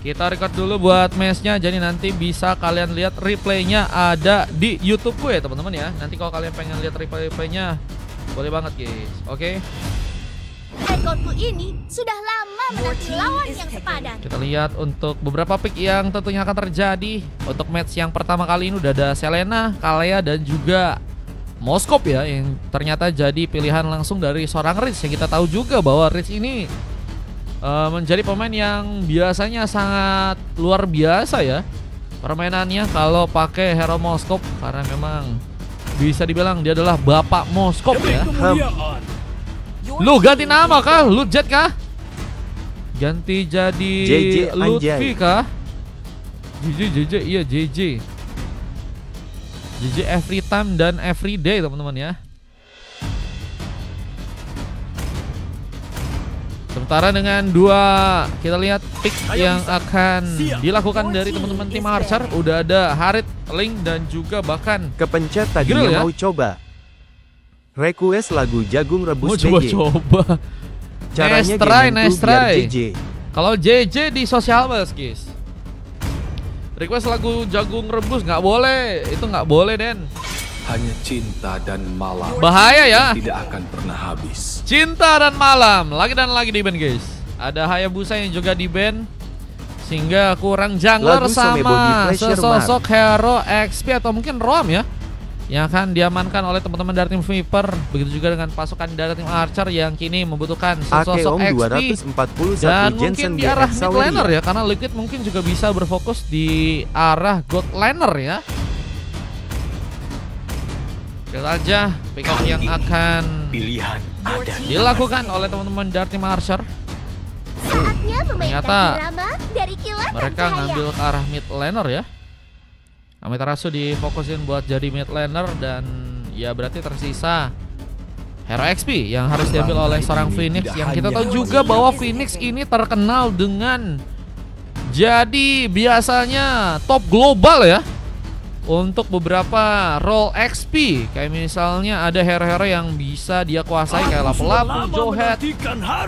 Kita record dulu buat matchnya, jadi nanti bisa kalian lihat replaynya ada di YouTube gue ya teman-teman ya. Nanti kalau kalian pengen lihat replaynya boleh banget guys. Oke. Ekorku ini sudah lama menanti lawan yang sepadan. Kita lihat untuk beberapa pick yang tentunya akan terjadi. Untuk match yang pertama kali ini udah ada Selena, Kalea dan juga Moskop ya, yang ternyata jadi pilihan langsung dari seorang Rich. Yang kita tahu juga bahwa Rich ini menjadi pemain yang biasanya sangat luar biasa ya permainannya kalau pakai hero Moskop, karena memang bisa dibilang dia adalah bapak Moskop ya. Lu ganti nama kah? Lu Jet kah? Ganti jadi JJ Lutfi kah? JJ iya JJ every time dan every day teman-teman ya. Sementara dengan dua, kita lihat pick yang akan dilakukan dari teman-teman tim Archer. Udah ada Harit, Link dan juga bahkan kepencet tadinya Grill ya? mau coba request lagu Jagung Rebus mau BG. coba-coba. Caranya Nice try. JJ. Kalau JJ di sosial bus guys, request lagu Jagung Rebus nggak boleh, itu nggak boleh Den. Hanya cinta dan malam Bahaya ya. tidak akan pernah habis. Cinta dan malam lagi dan lagi di band guys. Ada Hayabusa yang juga di band, sehingga kurang jungler Lagu Some Body sama Pressure sesosok hero XP atau mungkin Rom ya, yang akan diamankan oleh teman-teman dari tim Viper. Begitu juga dengan pasukan dari tim Archer yang kini membutuhkan sesosok Akeom XP 241 dan Jensen mungkin di arah GX mid laner Saweria. ya, karena Liquid mungkin juga bisa berfokus di arah god laner ya. Lihat aja pick-up yang akan Pilihan ada. dilakukan oleh teman-teman dari tim Archer. Saatnya memainkan Ternyata drama dari kilatan mereka cahaya. ngambil ke arah mid laner ya. Amaterasu difokusin buat jadi mid laner, dan ya berarti tersisa hero XP yang harus diambil oleh seorang Phoenix, yang kita tahu juga bahwa Phoenix ini terkenal dengan jadi biasanya top global ya untuk beberapa role XP. Kayak misalnya ada hero-hero yang bisa dia kuasai kayak Lapu-Lapu, Johead.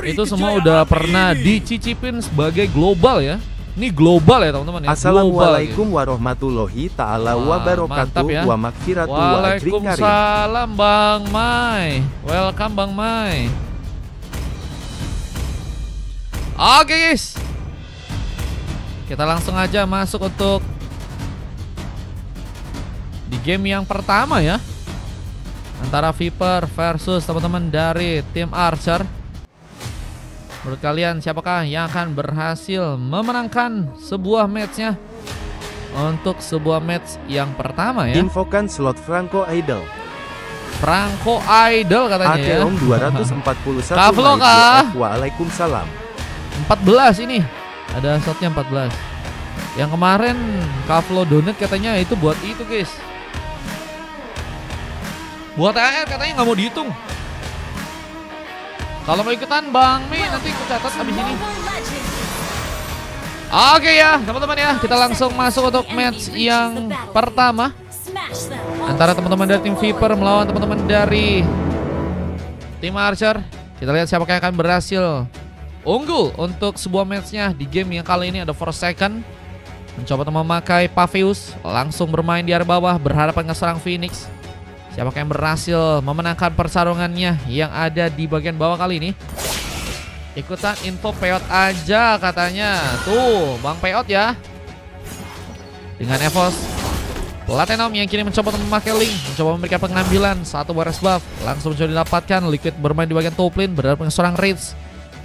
Itu semua udah pernah dicicipin sebagai global ya. Ini global ya teman-teman ya. Assalamualaikum warahmatullahi ta'ala Wah, wabarakatuh mantap ya. wa makfiratu wa ajrin karim. Waalaikumsalam Bang Mai. Welcome Bang Mai. Oke guys, kita langsung aja masuk untuk di game yang pertama ya, antara Viper versus teman-teman dari tim Archer. Menurut kalian siapakah yang akan berhasil memenangkan sebuah matchnya untuk sebuah match yang pertama ya? Infokan slot Franco Idol. Franco Idol katanya ya. Akeom 241 Kavlo Mike kah? GF. Waalaikumsalam. 14 ini. Ada shotnya 14. Yang kemarin Kavlo donate katanya itu buat itu guys, buat AR katanya nggak mau dihitung. Kalau mau ikutan Bang Mi nanti aku catat habis ini. Oke ya teman-teman ya, kita langsung masuk untuk match yang pertama antara teman-teman dari tim Viper melawan teman-teman dari tim Archer. Kita lihat siapa yang akan berhasil unggul untuk sebuah matchnya di game yang kali ini. Ada Forsaken mencoba memakai Paveus, langsung bermain di area bawah berhadapan dengan serang Phoenix. Siapakah yang berhasil memenangkan pertarungannya yang ada di bagian bawah kali ini? Ikutan info Peot aja katanya. Tuh Bang Peot ya. Dengan Evos Platinum yang kini mencoba memakai Link, mencoba memberikan pengambilan satu baris buff. Langsung mencoba didapatkan. Liquid bermain di bagian top lane berhadapan dengan seorang Rage.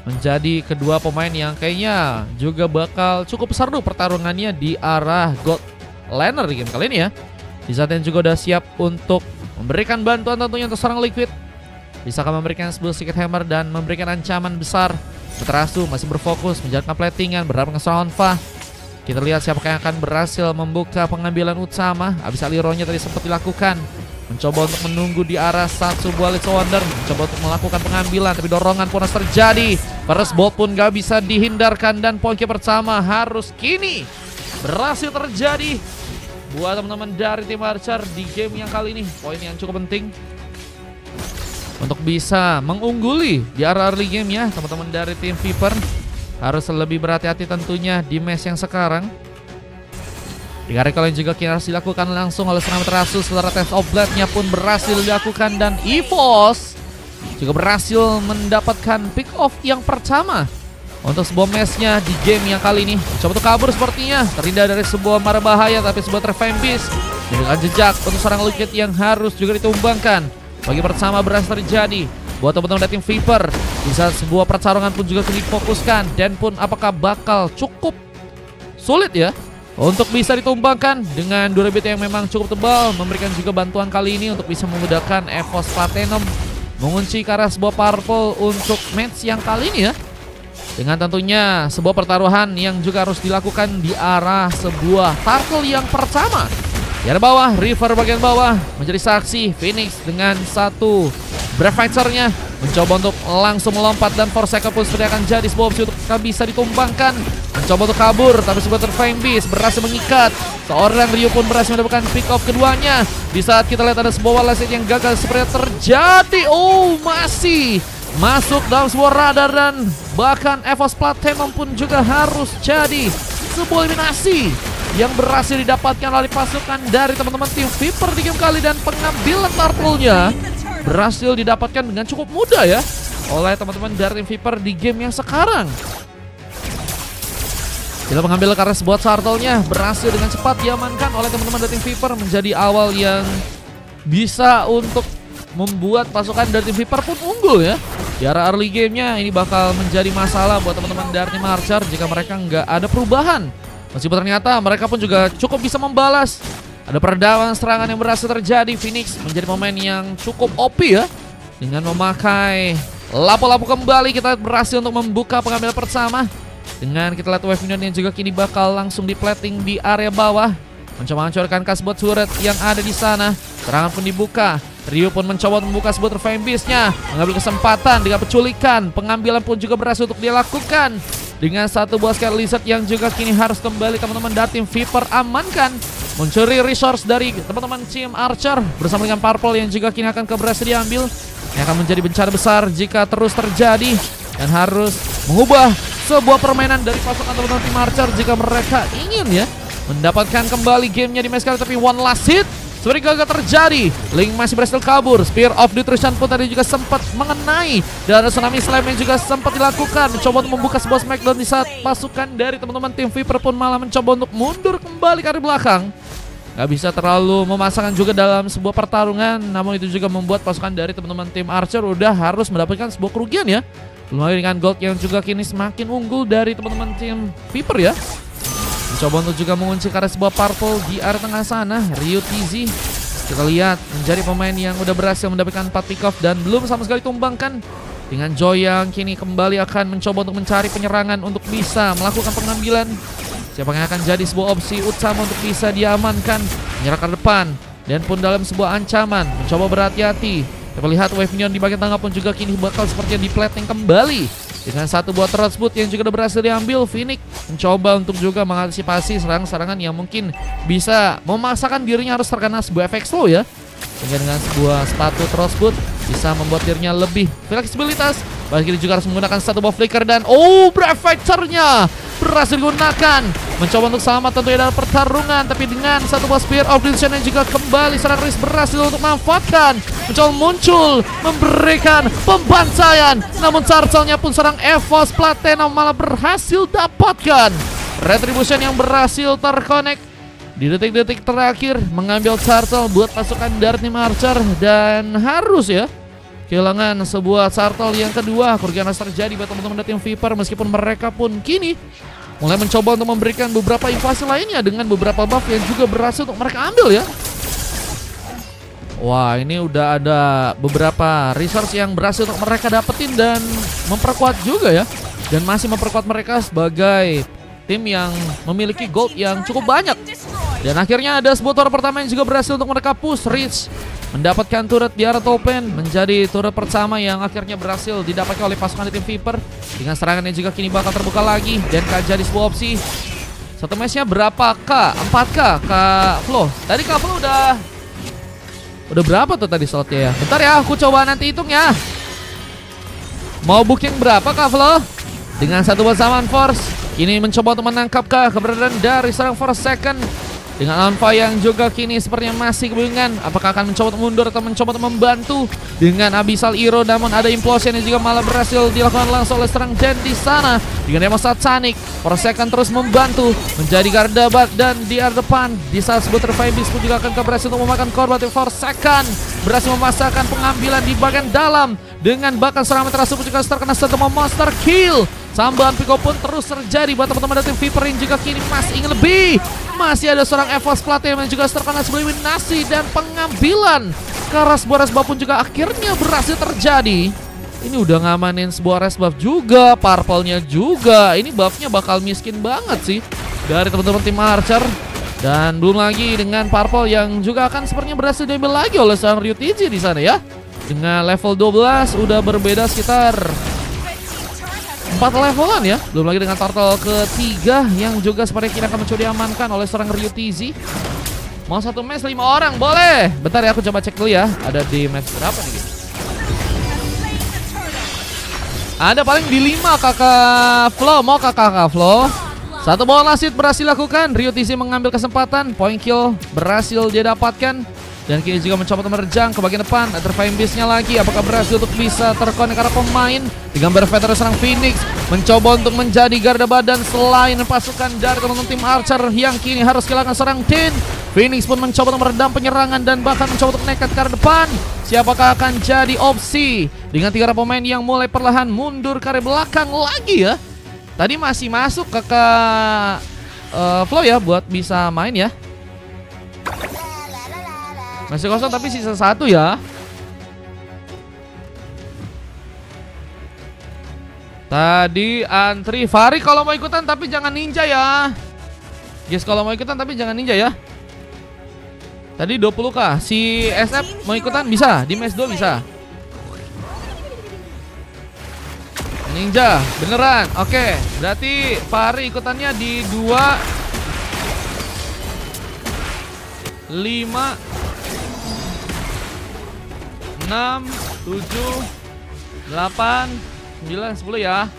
Menjadi kedua pemain yang kayaknya juga bakal cukup seru pertarungannya di arah god laner di game kali ini ya. Di saat yang juga udah siap untuk memberikan bantuan tentunya untuk seorang Liquid. Bisakah memberikan sebuah Secret Hammer dan memberikan ancaman besar. Amaterasu masih berfokus menjalankan platingan berhadapan dengan seorang Onfa. Kita lihat siapa yang akan berhasil membuka pengambilan utama. Abis alironya tadi sempat dilakukan, mencoba untuk menunggu di arah satu buah Little Wonder, mencoba untuk melakukan pengambilan, tapi dorongan pun harus terjadi. First Bolt pun gak bisa dihindarkan, dan poin pertama harus kini berhasil terjadi buat teman-teman dari tim Archer di game yang kali ini. Poin yang cukup penting untuk bisa mengungguli di arah early game ya teman-teman dari tim Viper. harus lebih berhati-hati tentunya di match yang sekarang. Tiga recall yang juga kini harus dilakukan langsung oleh serangan terasus. Setelah Test of Blade-nya pun berhasil dilakukan dan EVOS juga berhasil mendapatkan pick off yang pertama untuk sebuah match-nya di game yang kali ini. Coba untuk kabur sepertinya, terhindar dari sebuah mara bahaya, tapi sebuah Trevime Beast dengan jejak untuk seorang Liquid yang harus juga ditumbangkan. Bagi pertama berhasil terjadi buat teman-teman dari tim Viper. Di saat sebuah pertarungan pun juga difokuskan, dan pun apakah bakal cukup sulit ya untuk bisa ditumbangkan dengan durability yang memang cukup tebal, memberikan juga bantuan kali ini untuk bisa memudahkan EVOS Platinum mengunci ke arah sebuah purple untuk match yang kali ini ya. Dengan tentunya sebuah pertaruhan yang juga harus dilakukan di arah sebuah turtle yang pertama. Di arah bawah, River bagian bawah menjadi saksi. Phoenix dengan satu Brave Fighter-nya mencoba untuk langsung melompat, dan Forsaken pun seperti akan jadi sebuah opsi untuk bisa ditumbangkan. Mencoba untuk kabur, tapi sebuah Trevime Beast berhasil mengikat. Seorang Ryu pun berhasil mendapatkan pick off keduanya. Di saat kita lihat ada sebuah Wallset yang gagal seperti terjadi. Oh, masih masuk dalam sebuah radar, dan bahkan EVOS Platinum pun juga harus jadi sebuah eliminasi yang berhasil didapatkan oleh pasukan dari teman-teman tim Viper di game kali, dan pengambilan turtle-nya berhasil didapatkan dengan cukup mudah ya oleh teman-teman dari tim Viper di game yang sekarang. Kita mengambil karena sebuah turtle-nya berhasil dengan cepat diamankan oleh teman-teman dari tim Viper, menjadi awal yang bisa untuk membuat pasukan dari tim Viper pun unggul ya. Di arah early game-nya ini bakal menjadi masalah buat teman-teman dari tim Archer jika mereka nggak ada perubahan. Meskipun ternyata mereka pun juga cukup bisa membalas. Ada peredaman serangan yang berhasil terjadi. Phoenix menjadi pemain yang cukup OP ya. Dengan memakai lapu-lapu kembali, kita berhasil untuk membuka pengambilan pertama. Dengan kita lihat Wave Minion yang juga kini bakal langsung di-plating di area bawah. Mencoba menghancurkan kasbot turret yang ada di sana. Serangan pun dibuka. Ryu pun mencoba membuka sebuah Trevime Beast-nya, mengambil kesempatan dengan penculikan. Pengambilan pun juga berhasil untuk dilakukan dengan satu buah Sky Lizard yang juga kini harus kembali teman-teman dari tim Viper amankan. Mencuri resource dari teman-teman tim Archer bersama dengan Purple yang juga kini akan berhasil diambil. Yang akan menjadi bencana besar jika terus terjadi, dan harus mengubah sebuah permainan dari pasukan teman-teman tim Archer jika mereka ingin ya mendapatkan kembali gamenya di match kali. Tapi one last hit seperti gagal terjadi. Link masih berhasil kabur. Spear of Destruction pun tadi juga sempat mengenai, dan ada Tsunami Slam yang juga sempat dilakukan. Mencoba untuk membuka sebuah smackdown di saat pasukan dari teman-teman tim Viper pun malah mencoba untuk mundur kembali ke arah belakang. Gak bisa terlalu memasangkan juga dalam sebuah pertarungan, namun itu juga membuat pasukan dari teman-teman tim Archer udah harus mendapatkan sebuah kerugian ya. Belum lagi dengan gold yang juga kini semakin unggul dari teman-teman tim Viper ya. Mencoba untuk juga mengunci karena sebuah purple di area tengah sana. Ryu TZ kita lihat menjadi pemain yang udah berhasil mendapatkan 4 pick off dan belum sama sekali tumbangkan. Dengan Joy yang kini kembali akan mencoba untuk mencari penyerangan untuk bisa melakukan pengambilan. Siapa yang akan jadi sebuah opsi utama untuk bisa diamankan, menyerang ke depan, dan pun dalam sebuah ancaman mencoba berhati-hati. Kita lihat Wave Minion di bagian tengah pun juga kini bakal sepertinya di-plating kembali dengan satu buah Rosewood yang juga udah berhasil diambil. Phoenix mencoba untuk juga mengantisipasi serangan-serangan yang mungkin bisa memaksakan dirinya harus terkena sebuah efek slow ya. Sehingga dengan sebuah sepatu Rosewood bisa membuat dirinya lebih fleksibilitas. Bahkan juga harus menggunakan satu buah flicker, dan Brave Fighter-nya berhasil digunakan. Mencoba untuk selamat tentunya dalam pertarungan, tapi dengan satu buah Spear of Destruction yang juga kembali seorang Riz berhasil untuk memanfaatkan. Mencoba muncul, memberikan pembantaian, namun turtle-nya pun seorang EVOS Platinum malah berhasil dapatkan. Retribution yang berhasil terkonek di detik-detik terakhir, mengambil turtle buat pasukan dari tim Archer, dan harus ya kehilangan sebuah turtle yang kedua. Kerugian harus terjadi buat teman-teman dari tim Viper, meskipun mereka pun kini mulai mencoba untuk memberikan beberapa invasi lainnya dengan beberapa buff yang juga berhasil untuk mereka ambil ya. Wah, ini udah ada beberapa resource yang berhasil untuk mereka dapetin dan memperkuat juga ya, dan masih memperkuat mereka sebagai tim yang memiliki gold yang cukup banyak. Dan akhirnya ada sebuah turret pertama yang juga berhasil untuk mereka push. Reach mendapatkan turret di arah top lane, menjadi turret pertama yang akhirnya berhasil didapatkan oleh pasukan tim Viper. Dengan serangan yang juga kini bakal terbuka lagi, dan akan jadi sebuah opsi. Satu matchnya berapa Kak? 4K Kak Flo. Tadi Kak Flo udah berapa tuh tadi slotnya ya? Bentar ya, aku coba nanti hitung ya. Mau booking berapa Kak Flo? dengan satu bersamaan Force. Kini mencoba untuk menangkapkah keberadaan dari seorang Forsaken. Dengan Alpha yang juga kini sepertinya masih kebingungan. Apakah akan mencoba untuk mundur atau mencoba untuk membantu dengan Abyssal Hero. Namun ada implosion yang juga malah berhasil dilakukan langsung oleh serang Den di sana. Dengan Demo Satanic, Forsaken terus membantu menjadi garda dan di area depan. Di saat sebut Revive Beast pun juga akan berhasil untuk memakan korban. Forsaken berhasil memasakkan pengambilan di bagian dalam. Dengan bahkan serangan terasa pun juga terkena satu monster kill. Sambahan Pico pun terus terjadi buat teman-teman dari tim Viper yang juga kini masih ingin lebih. Masih ada seorang EVOS Platinum yang juga terkena sebuah eliminasi dan pengambilan. Karena sebuah resbuff pun juga akhirnya berhasil terjadi. Ini udah ngamanin sebuah resbuff juga, purple-nya juga. Ini buffnya bakal miskin banget sih dari teman-teman tim Archer. Dan belum lagi dengan purple yang juga akan sepertinya berhasil diambil lagi oleh seorang Ryutiji di sana ya. Dengan level 12 udah berbeda sekitar 4 levelan ya. Belum lagi dengan turtle ketiga yang juga sepertinya kini akan mencoba diamankan oleh seorang Ryutiji. Mau satu match 5 orang boleh. Bentar ya, aku coba cek dulu ya. Ada di match berapa nih guys? Ada paling di 5 kakak Flo. Mau kakak Flo. Satu bola lasit berhasil lakukan. Ryutiji mengambil kesempatan. Point kill berhasil dia dapatkan. Dan kini juga mencoba untuk menerjang ke bagian depan. Ada Revive Beast-nya lagi. Apakah berhasil untuk bisa terkonek karena pemain dengan berveteran serang Phoenix mencoba untuk menjadi garda badan selain pasukan dari teman-teman tim Archer yang kini harus kehilangan serang Tin. Phoenix pun mencoba untuk meredam penyerangan dan bahkan mencoba untuk nekat ke arah depan. Siapakah akan jadi opsi dengan 3 pemain yang mulai perlahan mundur ke arah belakang lagi ya. Tadi masih masuk kakak Flo ya buat bisa main ya. Masih kosong tapi sisa 1 ya. Tadi antri Fari kalau mau ikutan tapi jangan ninja ya. Guys kalau mau ikutan tapi jangan ninja ya. Tadi 20k. Si SF mau ikutan bisa. Di match 2 bisa. Ninja beneran. Oke, berarti Fari ikutannya di 2 5 6, 7, 8, 9, 10 ya.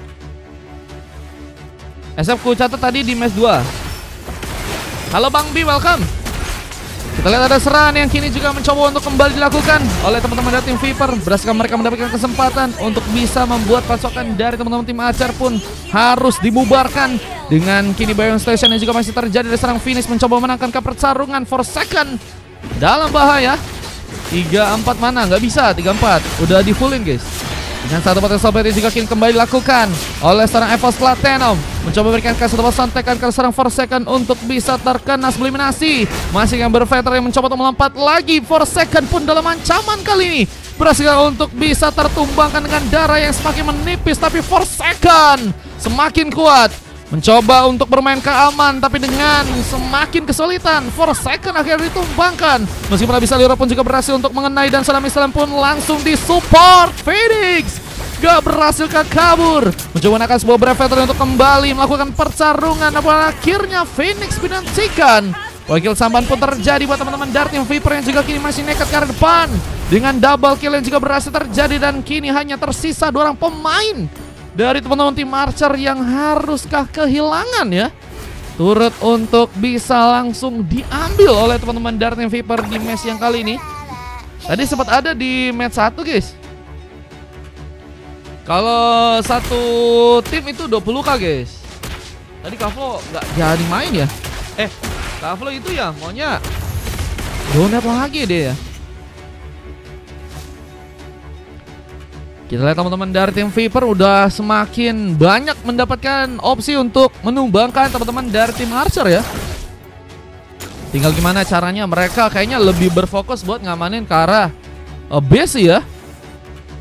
SF ku catat tadi di match 2. Halo Bang B, welcome. Kita lihat ada serangan yang kini juga mencoba untuk kembali dilakukan oleh teman-teman dari tim Viper. Berhasil mereka mendapatkan kesempatan untuk bisa membuat pasukan dari teman-teman tim Archer pun harus dibubarkan. Dengan kini Bion Station yang juga masih terjadi dari serang Phoenix mencoba menangkan ke pertarungan Forsaken dalam bahaya. 3-4 mana? Nggak bisa, 3-4 udah di fullin guys. Dengan satu battle sobat yang juga kini kembali dilakukan oleh seorang EVOS Platinum. Mencoba memberikan satu sontekan ke seorang Forsaken untuk bisa terkena eliminasi. Masih yang berveteran yang mencoba untuk melompat lagi. Forsaken pun dalam ancaman kali ini berhasil untuk bisa tertumbangkan dengan darah yang semakin menipis. Tapi Forsaken semakin kuat. Mencoba untuk bermain keaman tapi dengan semakin kesulitan. Forsaken akhirnya ditumbangkan. Meskipun Abyssal Hero pun juga berhasil untuk mengenai dan Salam Islam pun langsung disupport. Phoenix gak berhasil kabur. Mencoba menekan sebuah Brevetor untuk kembali melakukan pertarungan. Namun akhirnya Phoenix dihentikan. Wakil samban pun terjadi buat teman-teman dari tim Viper yang juga kini masih nekat ke arah depan. Dengan double kill yang juga berhasil terjadi dan kini hanya tersisa 2 orang pemain dari teman-teman tim Archer yang haruskah kehilangan ya. Turret untuk bisa langsung diambil oleh teman-teman dari tim Viper di match yang kali ini. Tadi sempat ada di match 1 guys. Kalau satu tim itu 20k guys. Tadi Kavlo nggak jadi main ya. Kavlo itu ya maunya donat lagi deh ya. Kita lihat teman-teman dari tim Viper udah semakin banyak mendapatkan opsi untuk menumbangkan teman-teman dari tim Archer ya. Tinggal gimana caranya mereka kayaknya lebih berfokus buat ngamanin ke arah base ya.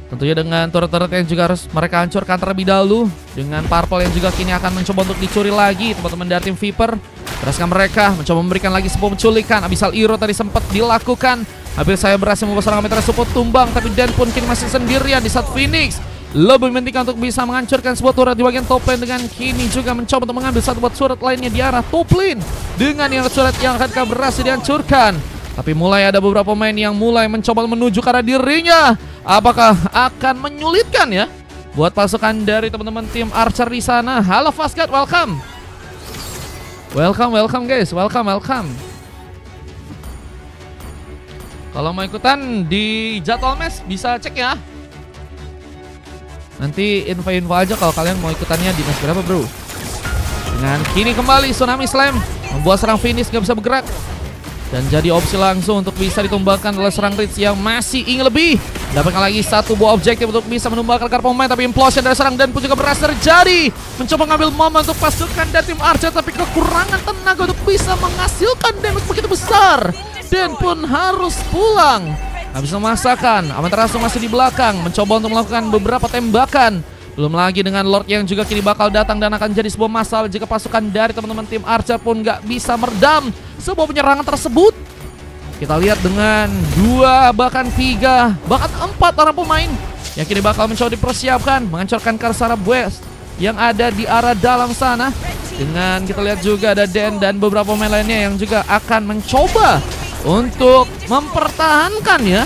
Tentunya dengan turret-turret yang juga harus mereka hancurkan terlebih dahulu. Dengan purple yang juga kini akan mencoba untuk dicuri lagi teman-teman dari tim Viper. Berhasil mereka mencoba memberikan lagi sebuah penculikan. Abyssal Hero tadi sempat dilakukan. Hampir saya berhasil membawa serangan meteor support tumbang. Tapi Dan pun kini masih sendirian di saat Phoenix lebih mementingkan untuk bisa menghancurkan sebuah turret di bagian top lane. Dengan kini juga mencoba untuk mengambil satu buat turret lainnya di arah top lane. Dengan yang turret yang akan berhasil dihancurkan. Tapi mulai ada beberapa pemain yang mulai mencoba menuju ke arah dirinya. Apakah akan menyulitkan ya buat pasukan dari teman-teman tim Archer di sana. Halo Fastguard, welcome. Welcome guys, welcome. Kalau mau ikutan di jadwal match bisa cek ya. Nanti info aja kalau kalian mau ikutannya di match berapa bro. Dengan kini kembali Tsunami Slam membuat serang finish gak bisa bergerak. Dan jadi opsi langsung untuk bisa ditumbangkan oleh serang Ritz yang masih ingin lebih. Dapatkan lagi satu buah objektif untuk bisa menumbangkan kartu pemain. Tapi implosion dari serang Dan pun juga berhasil terjadi. Mencoba ngambil momen untuk pasukan dari tim Archer. Tapi kekurangan tenaga untuk bisa menghasilkan damage begitu besar. Dan pun harus pulang. Habis memasakkan, Amaterasu masih di belakang. Mencoba untuk melakukan beberapa tembakan. Belum lagi dengan Lord yang juga kini bakal datang dan akan jadi sebuah masalah jika pasukan dari teman-teman tim Archer pun gak bisa meredam sebuah penyerangan tersebut. Kita lihat dengan 2, bahkan 3, bahkan 4 orang pemain yang kini bakal mencoba dipersiapkan menghancurkan Karsara West yang ada di arah dalam sana. Dengan kita lihat juga ada Den dan beberapa pemain lainnya yang juga akan mencoba untuk mempertahankan ya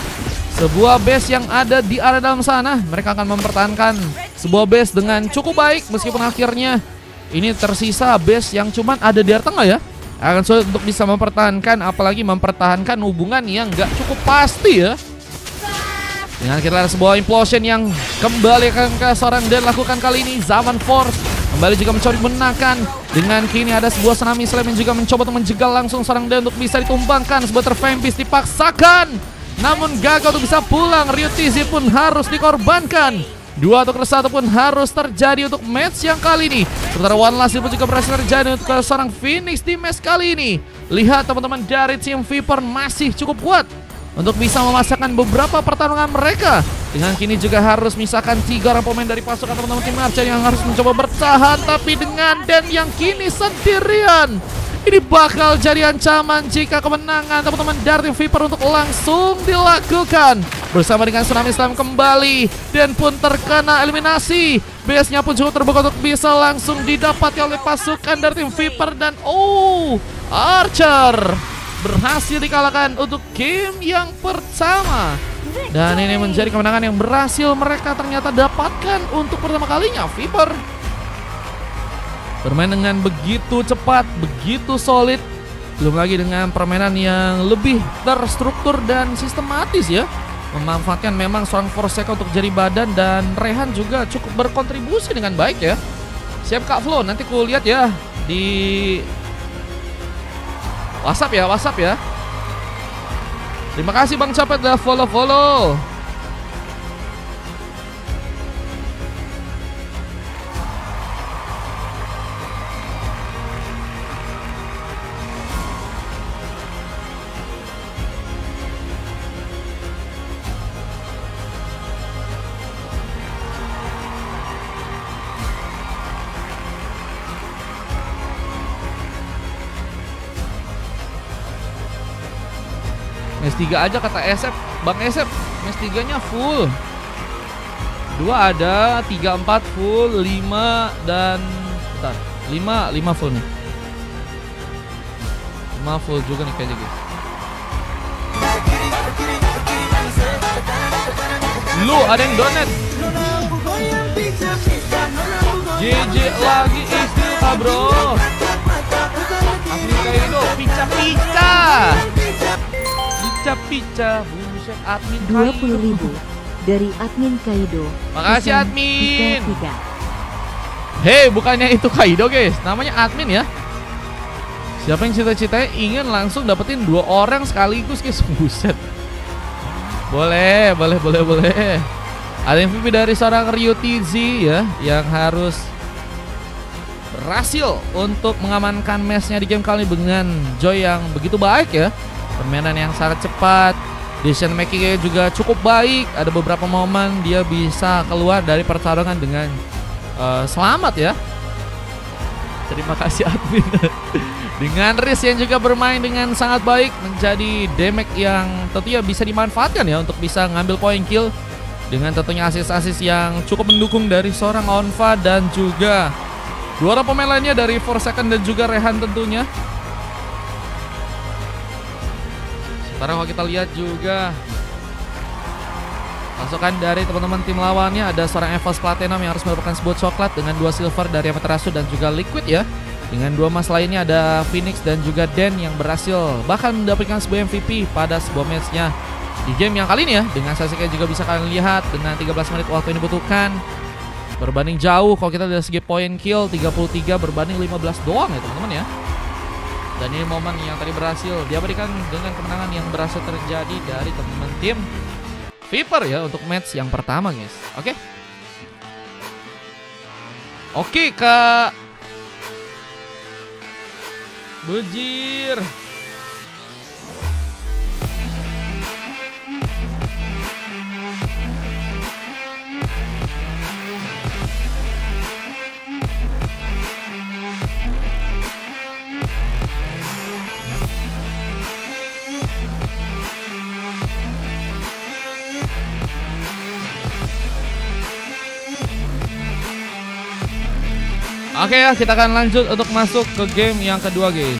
sebuah base yang ada di area dalam sana. Mereka akan mempertahankan sebuah base dengan cukup baik meskipun akhirnya ini tersisa base yang cuman ada di area tengah ya. Akan sulit untuk bisa mempertahankan, apalagi mempertahankan hubungan yang gak cukup pasti ya. Dengan kita lihat sebuah implosion yang kembali ke seorang Dan lakukan kali ini. Zaman Force kembali juga mencoba dimenangkan. Dengan kini ada sebuah Tsunami Slam yang juga mencoba untuk menjegal langsung seorang Dan untuk bisa ditumbangkan. Sebuah Tervampis dipaksakan, namun gagal untuk bisa pulang. Ryutizi pun harus dikorbankan. 2-1 pun harus terjadi untuk match yang kali ini. Sementara One Last pun juga berhasil terjadi untuk seorang Phoenix di match kali ini. Lihat teman-teman dari tim Viper masih cukup kuat untuk bisa memasakkan beberapa pertarungan mereka. Dengan kini juga harus misalkan 3 orang pemain dari pasukan teman-teman tim Archer yang harus mencoba bertahan. Tapi dengan Dan yang kini sendirian, ini bakal jadi ancaman jika kemenangan teman-teman dari tim Viper untuk langsung dilakukan. Bersama dengan Tsunami Slam kembali dan pun terkena eliminasi. Base-nya pun cukup terbuka untuk bisa langsung didapati oleh pasukan dari tim Viper. Dan Archer berhasil dikalahkan untuk game yang pertama. Dan ini menjadi kemenangan yang berhasil mereka ternyata dapatkan untuk pertama kalinya. Viper bermain dengan begitu cepat, begitu solid. Belum lagi dengan permainan yang lebih terstruktur dan sistematis ya. Memanfaatkan memang seorang Forsaken untuk jadi badan. Dan Rehan juga cukup berkontribusi dengan baik ya. Siap Kak Flo, nanti ku lihat ya di WhatsApp ya. Terima kasih Bang Capet udah follow. Mes 3 aja kata Esep, Bang Esep. Mes 3-nya full. 2 ada, 3, 4 full, 5 dan bentar, 5 full nih. 5 full juga nih kayaknya guys. Lu ada yang donate. JJ lagi istilah bro. Afrika itu pica. Buset admin 20.000 dari admin Kaido. Makasih admin. Hei, bukannya itu Kaido guys, namanya admin ya. Siapa yang cita-citanya ingin langsung dapetin 2 orang sekaligus guys. Buset. Boleh. Ada MVP dari seorang Ryutizi ya, yang harus berhasil untuk mengamankan matchnya di game kali ini dengan Joy yang begitu baik ya. Permainan yang sangat cepat, decision makingnya juga cukup baik. Ada beberapa momen dia bisa keluar dari pertarungan dengan selamat ya. Terima kasih admin. Dengan Riz yang juga bermain dengan sangat baik, menjadi damage yang tentunya bisa dimanfaatkan ya untuk bisa ngambil point kill. Dengan tentunya asis-asis yang cukup mendukung dari seorang Onfa dan juga 2 orang pemain lainnya dari Forsaken dan juga Rehan tentunya. Sekarang kalau kita lihat juga Pasukan dari teman-teman tim lawannya ada seorang Evos Platinum yang harus mendapatkan sebuah coklat dengan 2 silver dari Amaterasu dan juga Liquid ya. Dengan 2 emas lainnya ada Phoenix dan juga Den yang berhasil bahkan mendapatkan sebuah MVP pada sebuah matchnya di game yang kali ini ya. Dengan Sasuke juga bisa kalian lihat dengan 13 menit waktu yang dibutuhkan. Berbanding jauh kalau kita dari segi point kill 33 berbanding 15 doang ya teman-teman ya. Dan ini momen yang tadi berhasil diabadikan dengan kemenangan yang berhasil terjadi dari teman-teman tim Viper ya untuk match yang pertama guys. Oke Kak Bujir. Oke ya, kita akan lanjut untuk masuk ke game yang kedua guys.